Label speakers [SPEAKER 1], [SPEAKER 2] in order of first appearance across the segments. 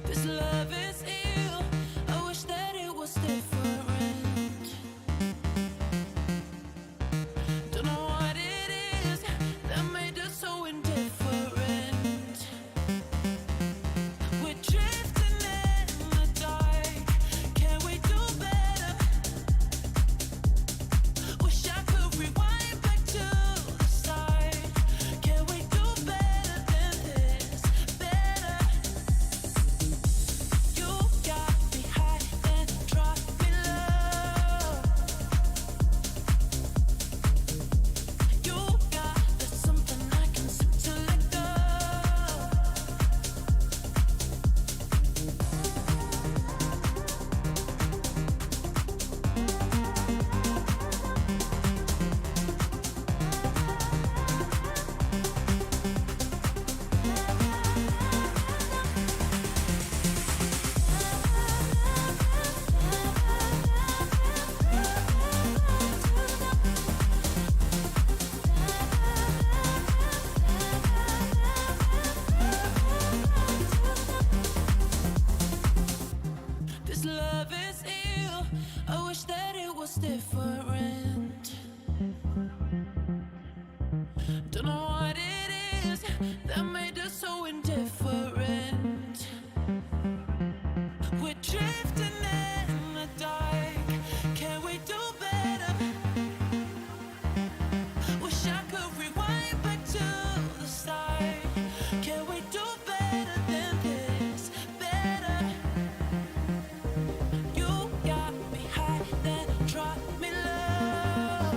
[SPEAKER 1] This love is ill. I wish that it was different. Don't know what it is that made us so indifferent. We're drifting in the dark. Can we do better? Wish I could rewind back to the start. Can we do better than this? Better. You got me high and drop me low. You got that's something I can seem to let go. This love is ill. I wish that it was different. Don't know what it is that made us so indifferent. We're drifting in the dark. Can we do better? Wish I could rewind back to the start. Can we do better than this? Better. You got me high, then drop me low.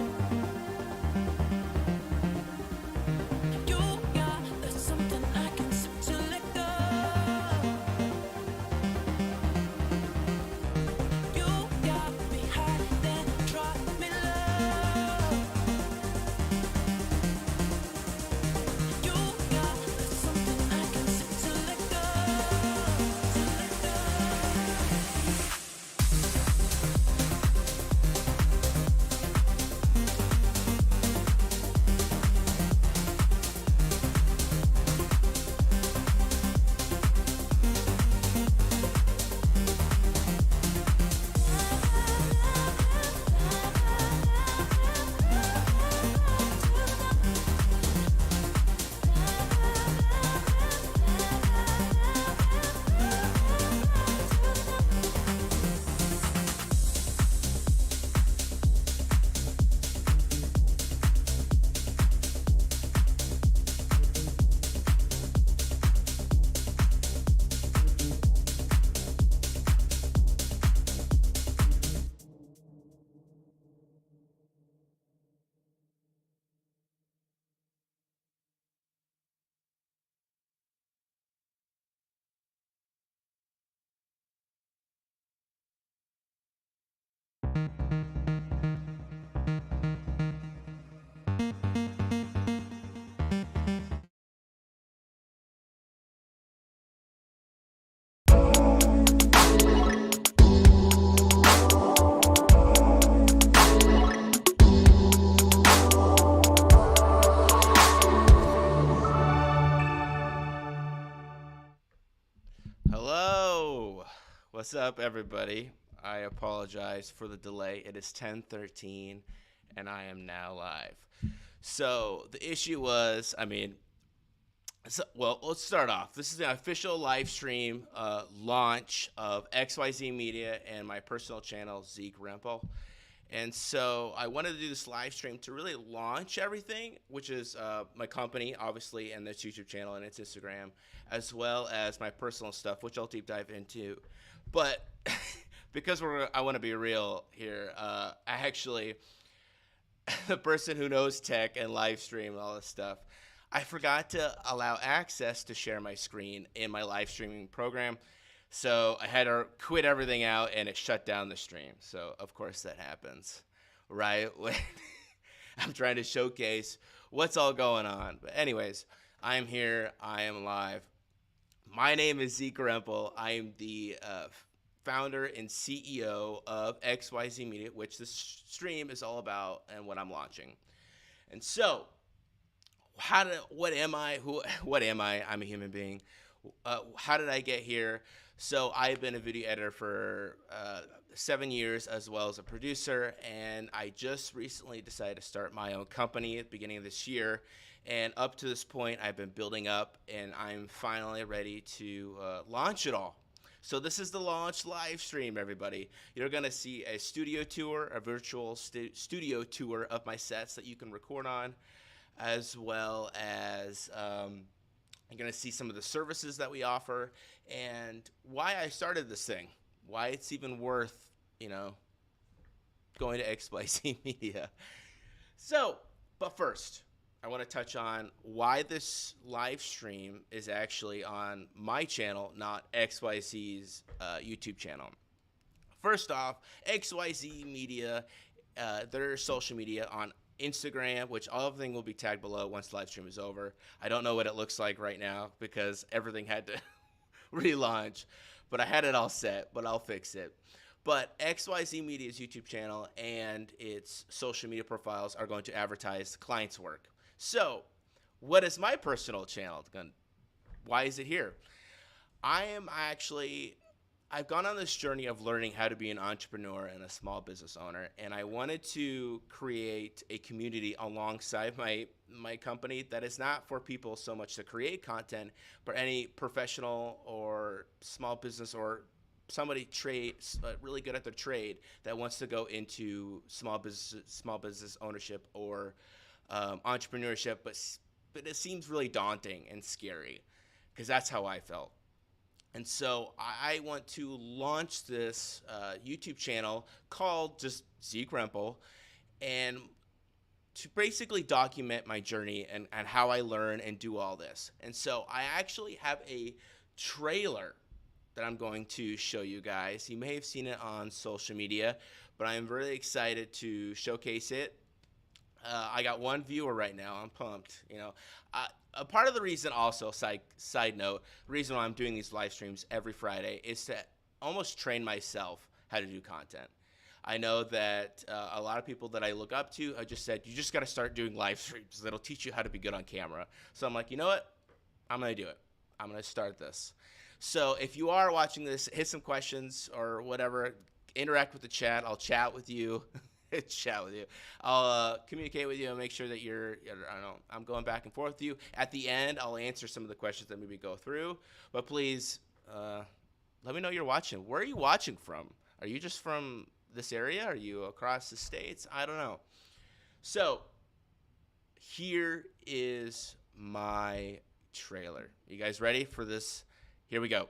[SPEAKER 1] You got that's something I can seem to let go. You got me high, then drop me low. You got that's something I can seem to let go. To let go.
[SPEAKER 2] Hello. What's up, everybody? I apologize for the delay. It is 10:13, and I am now live. So the issue was, well, let's start off. This is the official live stream launch of XYZ Media and my personal channel, Zeke Rempel. And so I wanted to do this live stream to really launch everything, which is my company, obviously, and this YouTube channel and its Instagram, as well as my personal stuff, which I'll deep dive into. But because I want to be real here, I actually, the person who knows tech and live stream and all this stuff, I forgot to allow access to share my screen in my live streaming program. So I had to quit everything out, and it shut down the stream. So, of course, that happens, right? When I'm trying to showcase what's all going on. But anyways, I'm here. I am live. My name is Zeke Rempel. I am the founder and CEO of XYZ Media, which this stream is all about and what I'm launching. And so, what am I? What am I? I'm a human being. How did I get here? So I've been a video editor for 7 years, as well as a producer, and I just recently decided to start my own company at the beginning of this year. And up to this point, I've been building up, and I'm finally ready to launch it all. So this is the launch live stream, everybody. You're gonna see a studio tour, a virtual studio tour of my sets that you can record on, as well as you're going to see some of the services that we offer and why I started this thing, why it's even worth, going to XYZ Media. So, but first, I want to touch on why this live stream is actually on my channel, not XYZ's YouTube channel. First off, XYZ Media, their social media on Instagram, which everything will be tagged below once the live stream is over. I don't know what it looks like right now because everything had to relaunch, but I had it all set, but I'll fix it. But XYZ Media's YouTube channel and its social media profiles are going to advertise the client's work. So, what is my personal channel? Why is it here? I've gone on this journey of learning how to be an entrepreneur and a small business owner, and I wanted to create a community alongside my company that is not for people so much to create content, but any professional or small business or somebody really good at their trade that wants to go into small business ownership or entrepreneurship, but it seems really daunting and scary because that's how I felt. And so I want to launch this YouTube channel called just Zeke Rempel, and to basically document my journey and how I learn and do all this. And so I actually have a trailer that I'm going to show you guys. You may have seen it on social media, but I'm really excited to showcase it. I got one viewer right now. I'm pumped. A part of the reason also, side note, the reason why I'm doing these live streams every Friday is to almost train myself how to do content. I know that a lot of people that I look up to, I just said, you just got to start doing live streams. That'll teach you how to be good on camera. So I'm like, you know what? I'm going to do it. I'm going to start this. So if you are watching this, hit some questions or whatever. Interact with the chat. I'll chat with you. I'll communicate with you and make sure that I'm going back and forth with you. At the end, I'll answer some of the questions that maybe go through. But please, let me know you're watching. Where are you watching from? Are you just from this area? Are you across the states? I don't know. So here is my trailer. You guys ready for this? Here we go.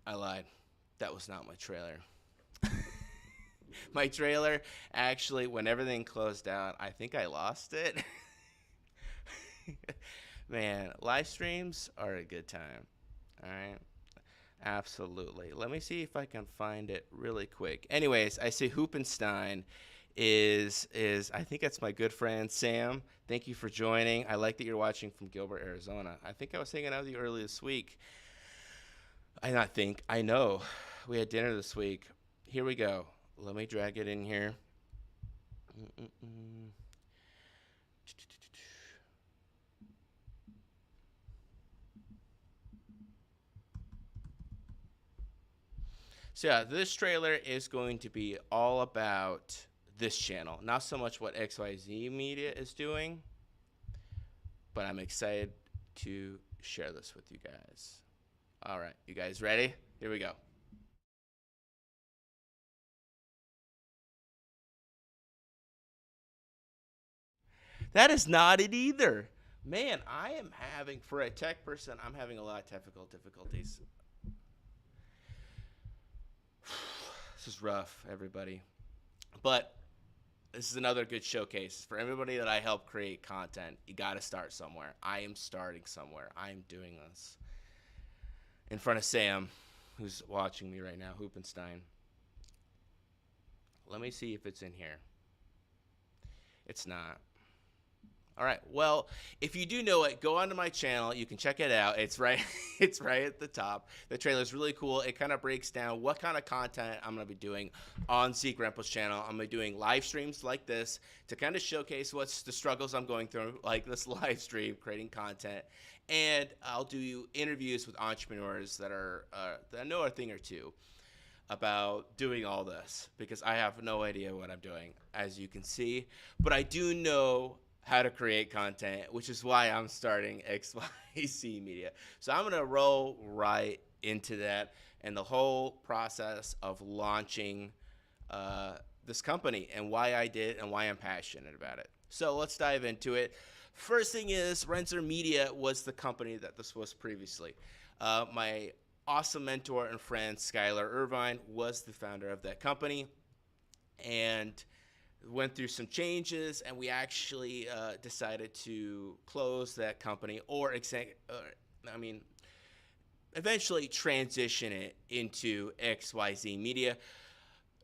[SPEAKER 2] I lied. That was not my trailer. My trailer, actually, when everything closed down, I think I lost it. Man, live streams are a good time. All right? Absolutely. Let me see if I can find it really quick. Anyways, I see Hoopenstein is I think that's my good friend Sam. Thank you for joining. I like that you're watching from Gilbert, Arizona. I think I was hanging out with you earlier this week. I know. We had dinner this week. Here we go. Let me drag it in here. So yeah, this trailer is going to be all about this channel. Not so much what XYZ Media is doing, but I'm excited to share this with you guys. All right, you guys ready? Here we go. That is not it either. Man, I am having, for a tech person, I'm having a lot of technical difficulties. This is rough, everybody. But this is another good showcase for everybody that I help create content. You got to start somewhere. I am starting somewhere. I am doing this in front of Sam, who's watching me right now, Hoopenstein. Let me see if it's in here. It's not. All right. Well, if you do know it, go onto my channel. You can check it out. It's right it's right at the top. The trailer is really cool. It kind of breaks down what kind of content I'm going to be doing on Zeke Rempel's channel. I'm going to be doing live streams like this to kind of showcase what's the struggles I'm going through, like this live stream, creating content. And I'll do interviews with entrepreneurs that know a thing or two about doing all this, because I have no idea what I'm doing, as you can see. But I do know how to create content, which is why I'm starting XYZ Media. So I'm gonna roll right into that and the whole process of launching this company and why I did and why I'm passionate about it. So let's dive into it. First thing is, XYZ Media was the company that this was previously. My awesome mentor and friend, Skylar Irvine, was the founder of that company, and went through some changes, and we actually decided to close that company, eventually transition it into XYZ Media.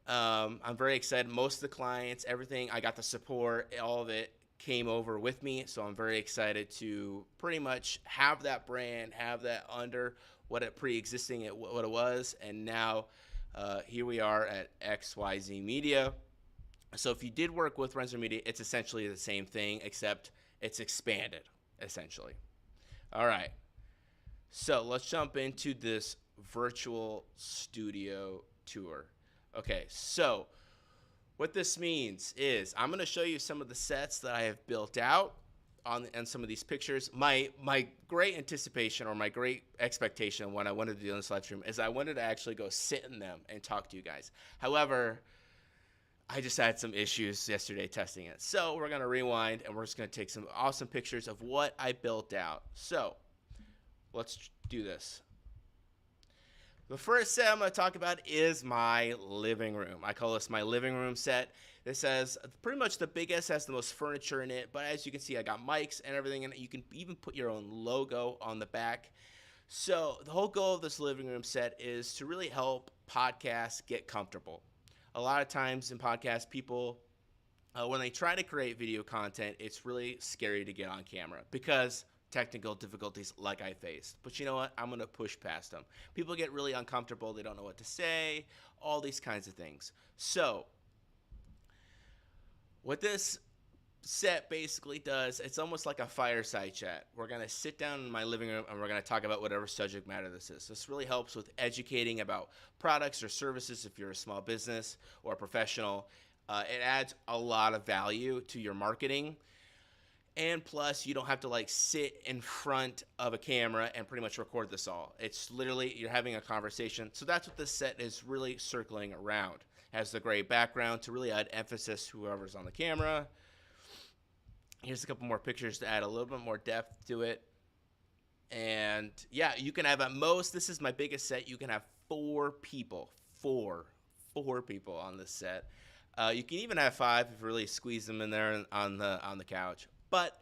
[SPEAKER 2] I'm very excited. Most of the clients, everything, I got the support, all of it came over with me, so I'm very excited to pretty much have that brand, have that under what it pre-existing, what it was, and now here we are at XYZ Media. So if you did work with XYZ Media, it's essentially the same thing, except it's expanded, essentially. All right. So let's jump into this virtual studio tour. Okay, so what this means is I'm going to show you some of the sets that I have built out on some of these pictures. My great anticipation, or my great expectation when I wanted to do this live stream, is I wanted to actually go sit in them and talk to you guys. However, I just had some issues yesterday testing it. So we're going to rewind, and we're just going to take some awesome pictures of what I built out. So let's do this. The first set I'm going to talk about is my living room. I call this my living room set. This has pretty much the biggest, has the most furniture in it. But as you can see, I got mics and everything in it. You can even put your own logo on the back. So the whole goal of this living room set is to really help podcasts get comfortable. A lot of times in podcasts, people, when they try to create video content, it's really scary to get on camera because technical difficulties like I faced. But you know what? I'm going to push past them. People get really uncomfortable. They don't know what to say, all these kinds of things. So what this set basically does, it's almost like a fireside chat. We're going to sit down in my living room and we're going to talk about whatever subject matter this is. This really helps with educating about products or services if you're a small business or a professional. It adds a lot of value to your marketing. And plus, you don't have to like sit in front of a camera and pretty much record this all. It's literally, you're having a conversation. So that's what this set is really circling around. It has the gray background to really add emphasis to whoever's on the camera. Here's a couple more pictures to add a little bit more depth to it. And yeah, you can have at most, this is my biggest set, you can have four people on this set. You can even have five if you really squeeze them in there on the couch. But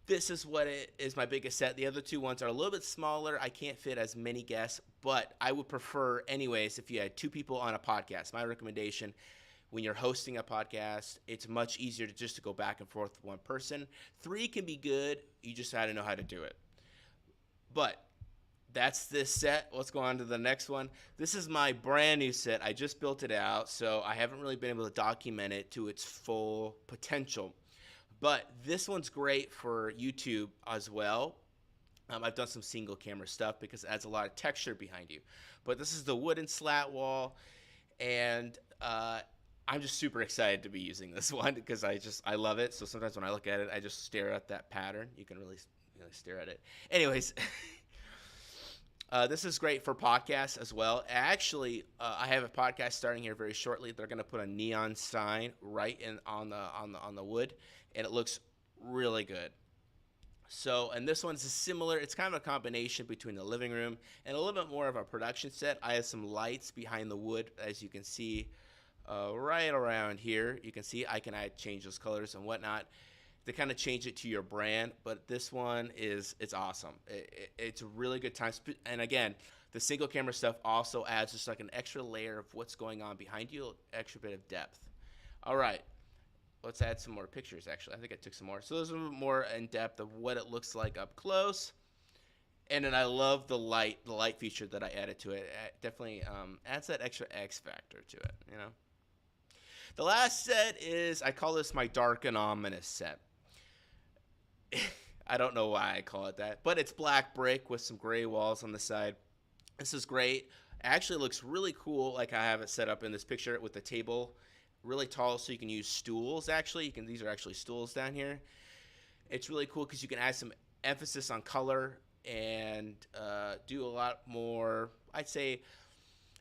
[SPEAKER 2] this is what it is, my biggest set. The other two ones are a little bit smaller. I can't fit as many guests, but I would prefer anyways if you had two people on a podcast. My recommendation, when you're hosting a podcast, it's much easier to go back and forth with one person. Three can be good. You just got to know how to do it. But that's this set. Let's go on to the next one. This is my brand new set. I just built it out, so I haven't really been able to document it to its full potential. But this one's great for YouTube as well. I've done some single camera stuff because it adds a lot of texture behind you. But this is the wooden slat wall, and I'm just super excited to be using this one because I love it. So sometimes when I look at it, I just stare at that pattern. You can really stare at it. Anyways, this is great for podcasts as well. Actually, I have a podcast starting here very shortly. They're going to put a neon sign right on the wood, and it looks really good. So, and this one's similar. It's kind of a combination between the living room and a little bit more of a production set. I have some lights behind the wood, as you can see. right around here. You can see I can change those colors and whatnot to kind of change it to your brand. But this one it's awesome. It's a really good time. And again, the single camera stuff also adds just like an extra layer of what's going on behind you, extra bit of depth. All right, let's add some more pictures. Actually, I think I took some more. So those are more in depth of what it looks like up close. And then I love the light feature that I added to it. It definitely adds that extra X factor to it, you know. The last set is, I call this my dark and ominous set. I don't know why I call it that, but it's black brick with some gray walls on the side. This is great. It actually looks really cool, like I have it set up in this picture with the table really tall, so you can use stools. Actually, these are actually stools down here. It's really cool because you can add some emphasis on color and do a lot more. I'd say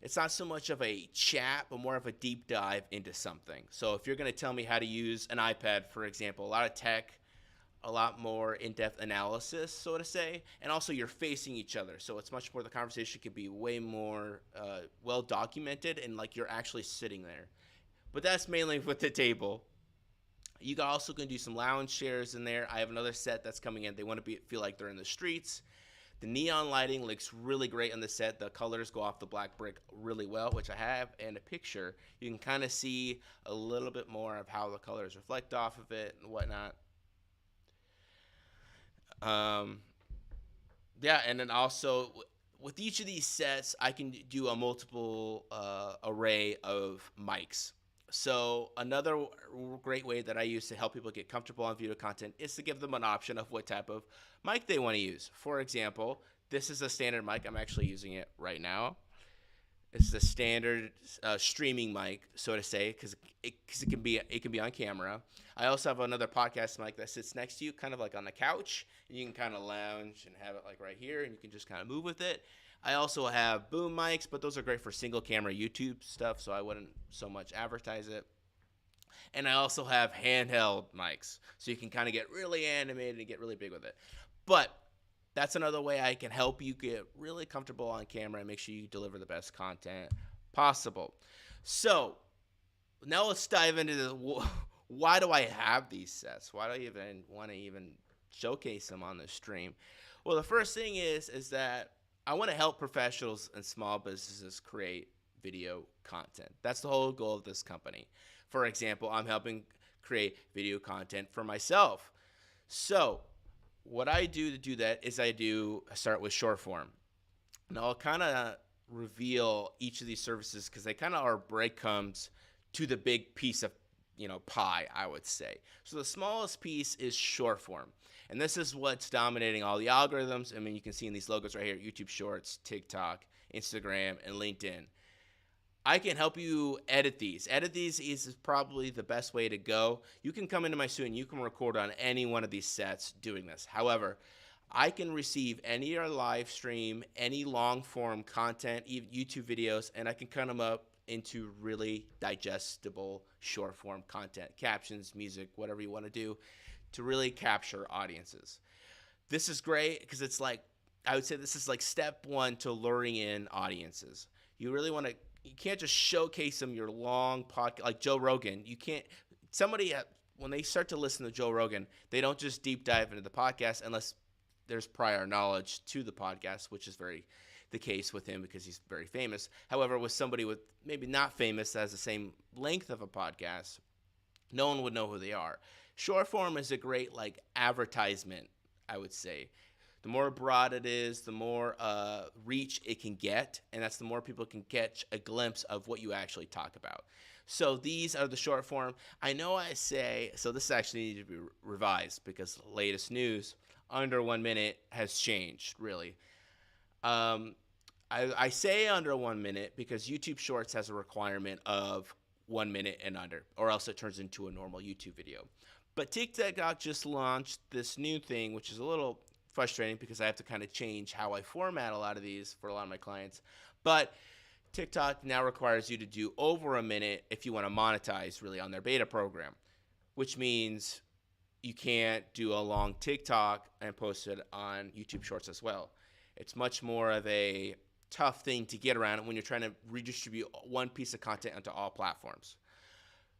[SPEAKER 2] it's not so much of a chat, but more of a deep dive into something. So if you're going to tell me how to use an iPad, for example, a lot of tech, a lot more in-depth analysis, so to say, and also you're facing each other. So it's much more, the conversation could be way more well documented and like you're actually sitting there. But that's mainly with the table. You also can do some lounge chairs in there. I have another set that's coming in. They want to feel like they're in the streets. The neon lighting looks really great on the set. The colors go off the black brick really well, which I have in a picture. You can kind of see a little bit more of how the colors reflect off of it and whatnot. Yeah, and then also with each of these sets, I can do a multiple array of mics. So another great way that I use to help people get comfortable on video content is to give them an option of what type of mic they want to use. For example, this is a standard mic. I'm actually using it right now. This is a standard streaming mic, so to say, because it can be on camera. I also have another podcast mic that sits next to you, kind of like on the couch, and you can kind of lounge and have it like right here, and you can just kind of move with it. I also have boom mics, but those are great for single camera YouTube stuff, so I wouldn't so much advertise it. And I also have handheld mics, so you can kind of get really animated and get really big with it. But that's another way I can help you get really comfortable on camera and make sure you deliver the best content possible. So now let's dive into why do I have these sets? Why do I even want to even showcase them on the stream? Well, the first thing is that I want to help professionals and small businesses create video content. That's the whole goal of this company. For example, I'm helping create video content for myself. So what I do to do that is I start with short form. And I'll kind of reveal each of these services because they kind of are breadcrumbs to the big piece of pie, I would say. So the smallest piece is short form. And this is what's dominating all the algorithms. I mean, you can see in these logos right here, YouTube Shorts, TikTok, Instagram, and LinkedIn. I can help you edit these. Edit these is probably the best way to go. You can come into my studio and you can record on any one of these sets doing this. However, I can receive any live stream, any long form content, even YouTube videos, and I can cut them up into really digestible short form content, captions, music, whatever you want to do to really capture audiences. This is great because it's like, I would say this is like step one to luring in audiences. You really want to, you can't just showcase them your long podcast, like Joe Rogan. You can't, when they start to listen to Joe Rogan, they don't just deep dive into the podcast unless there's prior knowledge to the podcast, which is very the case with him because he's very famous. However, with somebody with maybe not famous that has the same length of a podcast, no one would know who they are. Short form is a great like advertisement, I would say. The more broad it is, the more reach it can get, and that's the more people can catch a glimpse of what you actually talk about. So these are the short form. I know I say, so this actually needs to be revised because the latest news, under 1 minute has changed, really. I say under 1 minute because YouTube Shorts has a requirement of 1 minute and under, or else it turns into a normal YouTube video. But TikTok just launched this new thing, which is a little frustrating because I have to kind of change how I format a lot of these for a lot of my clients. But TikTok now requires you to do over a minute if you want to monetize really on their beta program, which means you can't do a long TikTok and post it on YouTube Shorts as well. It's much more of a tough thing to get around when you're trying to redistribute one piece of content onto all platforms.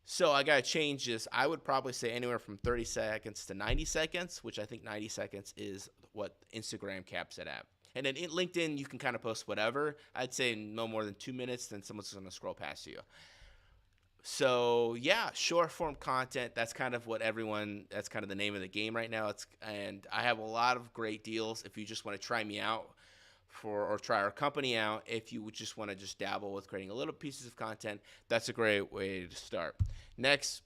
[SPEAKER 2] So I got to change this. I would probably say anywhere from 30 seconds to 90 seconds, which I think 90 seconds is what Instagram caps it at. And then in LinkedIn, you can kind of post whatever. I'd say no more than 2 minutes, then someone's going to scroll past you. So yeah, short form content. That's kind of what everyone. That's kind of the name of the game right now. And I have a lot of great deals if you just want to try me out or try our company out. If you would just want to just dabble with creating a little pieces of content, that's a great way to start. Next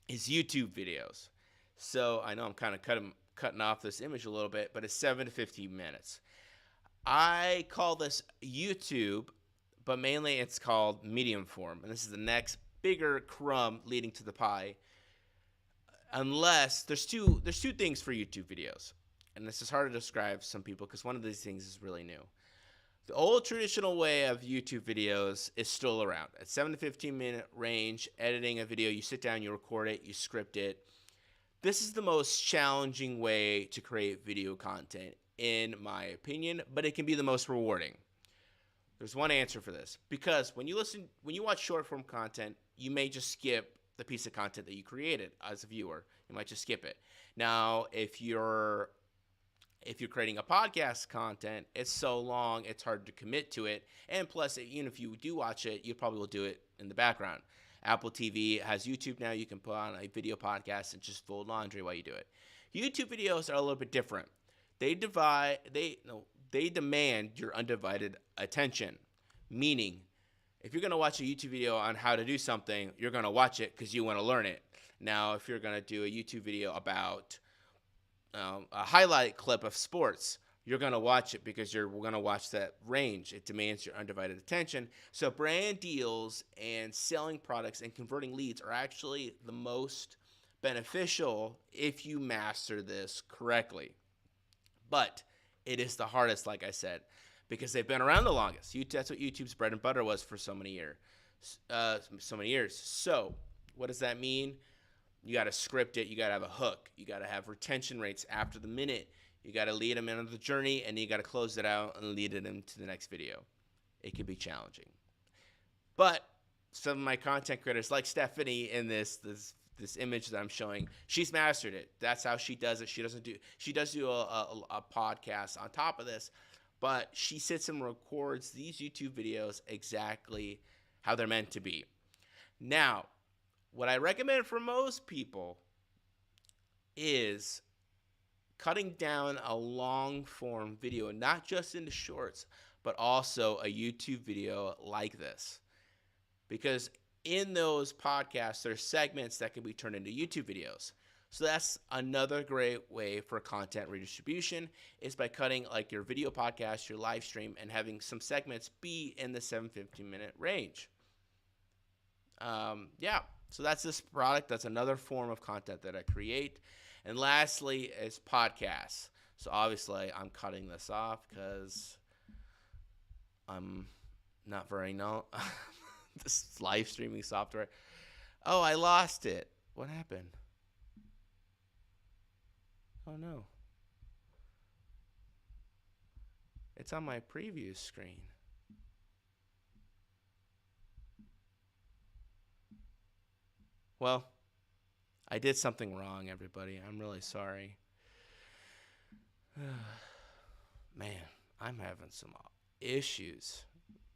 [SPEAKER 2] is YouTube videos. So I know I'm kind of cutting off this image a little bit, but it's 7 to 15 minutes. I call this YouTube, but mainly it's called medium form, and this is the next bigger crumb leading to the pie. Unless there's two things for YouTube videos, and this is hard to describe to some people because one of these things is really new. The old traditional way of YouTube videos is still around. At 7 to 15 minute range, editing a video, you sit down, you record it, you script it. This is the most challenging way to create video content, in my opinion, but it can be the most rewarding. There's one answer for this, because when you watch short form content, you may just skip the piece of content that you created as a viewer. You might just skip it. Now, if you're creating a podcast content, it's so long, it's hard to commit to it. And plus, even if you do watch it, you probably will do it in the background. Apple TV has YouTube now. You can put on a video podcast and just fold laundry while you do it. YouTube videos are a little bit different. They demand your undivided attention. Meaning, if you're going to watch a YouTube video on how to do something, you're going to watch it because you want to learn it. Now, if you're going to do a YouTube video about a highlight clip of sports, you're going to watch it because you're going to watch that range. It demands your undivided attention. So brand deals and selling products and converting leads are actually the most beneficial if you master this correctly. But it is the hardest, like I said, because they've been around the longest. That's what YouTube's bread and butter was for so many years. So what does that mean? You got to script it. You got to have a hook. You got to have retention rates after the minute. You got to lead them into the journey, and you got to close it out and lead them to the next video. It can be challenging. But some of my content creators, like Stephanie in this image that I'm showing, she's mastered it. That's how she does it. She does do a podcast on top of this, but she sits and records these YouTube videos exactly how they're meant to be. Now, what I recommend for most people is cutting down a long form video, not just into shorts, but also a YouTube video like this. Because in those podcasts, there's segments that can be turned into YouTube videos. So that's another great way for content redistribution, is by cutting like your video podcast, your live stream, and having some segments be in the 7-15 minute range. So that's this product. That's another form of content that I create. And lastly is podcasts. So obviously I'm cutting this off because I'm not very known. This live streaming software. Oh, I lost it. What happened? Oh no. It's on my preview screen. Well, I did something wrong, everybody. I'm really sorry. Man, I'm having some issues.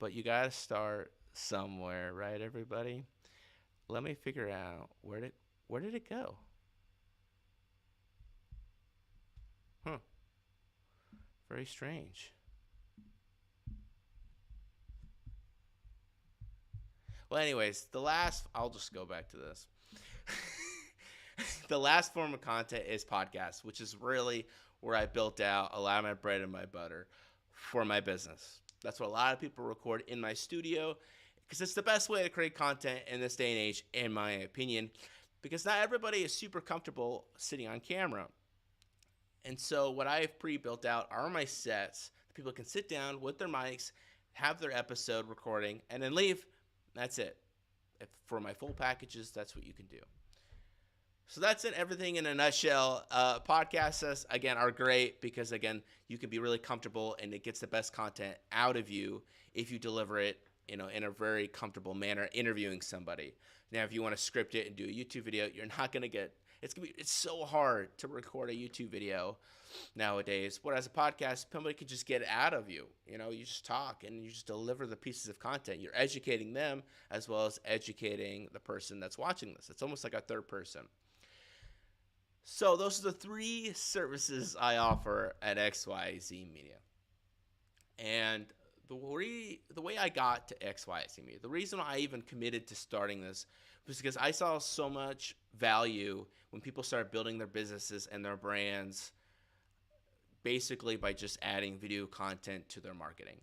[SPEAKER 2] But you got to start somewhere, right, everybody? Let me figure out where did it go? Very strange. Well, anyways, I'll just go back to this. The last form of content is podcasts, which is really where I built out a lot of my bread and my butter for my business. That's what a lot of people record in my studio, because it's the best way to create content in this day and age, in my opinion, because not everybody is super comfortable sitting on camera. And so what I've pre-built out are my sets. People can sit down with their mics, have their episode recording, and then leave. That's it. For my full packages, that's what you can do. So that's it, everything in a nutshell. Podcasts, again, are great because, again, you can be really comfortable and it gets the best content out of you if you deliver it, in a very comfortable manner, interviewing somebody. Now, if you want to script it and do a YouTube video, you're not going to get it's so hard to record a YouTube video nowadays. Whereas a podcast, somebody could just get it out of you. You just talk and you just deliver the pieces of content. You're educating them as well as educating the person that's watching this. It's almost like a third person. So those are the 3 services I offer at XYZ Media. And the way I got to XYZ Media, the reason I even committed to starting this was because I saw so much value when people started building their businesses and their brands basically by just adding video content to their marketing.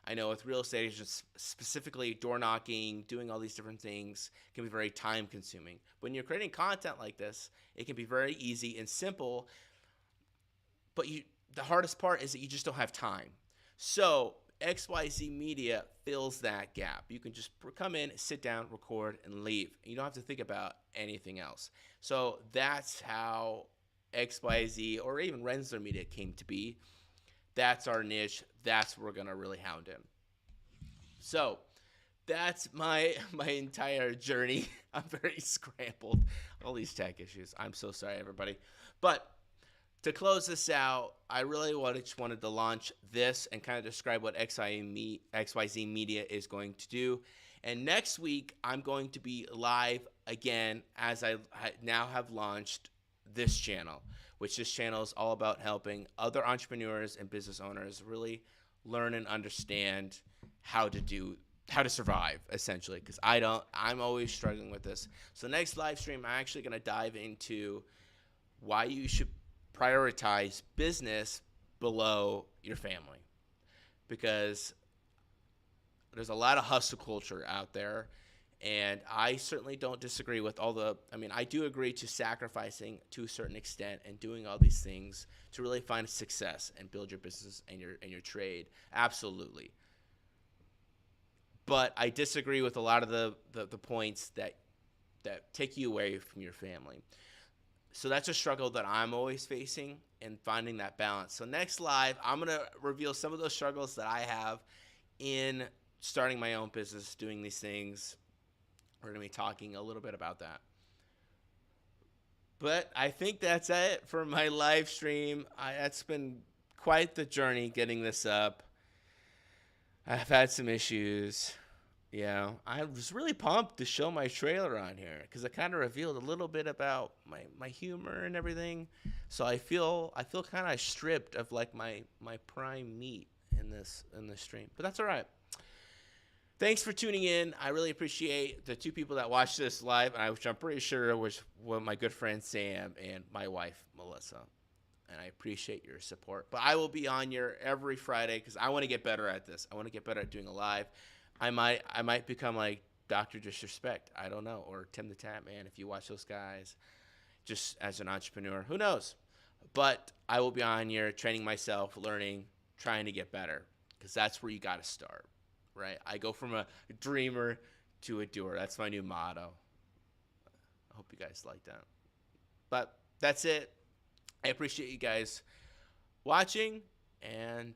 [SPEAKER 2] I know with real estate agents, specifically door knocking, doing all these different things can be very time consuming. When you're creating content like this, it can be very easy and simple, but the hardest part is that you just don't have time. So XYZ Media fills that gap. You can just come in, sit down, record, and leave. You don't have to think about anything else. So that's how XYZ or even Rensler Media came to be. That's our niche. That's what we're going to really hound in. So that's my entire journey. I'm very scrambled. All these tech issues. I'm so sorry, everybody. But to close this out, I really just wanted to launch this and kind of describe what XYZ Media is going to do. And next week, I'm going to be live again as I now have launched this channel, which this channel is all about helping other entrepreneurs and business owners really learn and understand how to survive, essentially, because I'm always struggling with this. So next live stream, I'm actually going to dive into why you should prioritize business below your family, because there's a lot of hustle culture out there, and I certainly don't disagree with I do agree to sacrificing to a certain extent and doing all these things to really find success and build your business and your trade. Absolutely. But I disagree with a lot of the points that take you away from your family. So that's a struggle that I'm always facing and finding that balance. So next live, I'm going to reveal some of those struggles that I have in starting my own business, doing these things. We're going to be talking a little bit about that. But I think that's it for my live stream. That's been quite the journey getting this up. I've had some issues. Yeah, I was really pumped to show my trailer on here because it kind of revealed a little bit about my humor and everything. So I feel kind of stripped of like my prime meat in this stream, but that's all right. Thanks for tuning in. I really appreciate the 2 people that watched this live, which I'm pretty sure was my good friend Sam and my wife Melissa. And I appreciate your support. But I will be on here every Friday because I want to get better at this. I want to get better at doing a live. I might become like Dr. Disrespect. I don't know. Or Tim the Tap Man, if you watch those guys. Just as an entrepreneur. Who knows? But I will be on here training myself, learning, trying to get better. Because that's where you got to start. Right? I go from a dreamer to a doer. That's my new motto. I hope you guys like that. But that's it. I appreciate you guys watching, and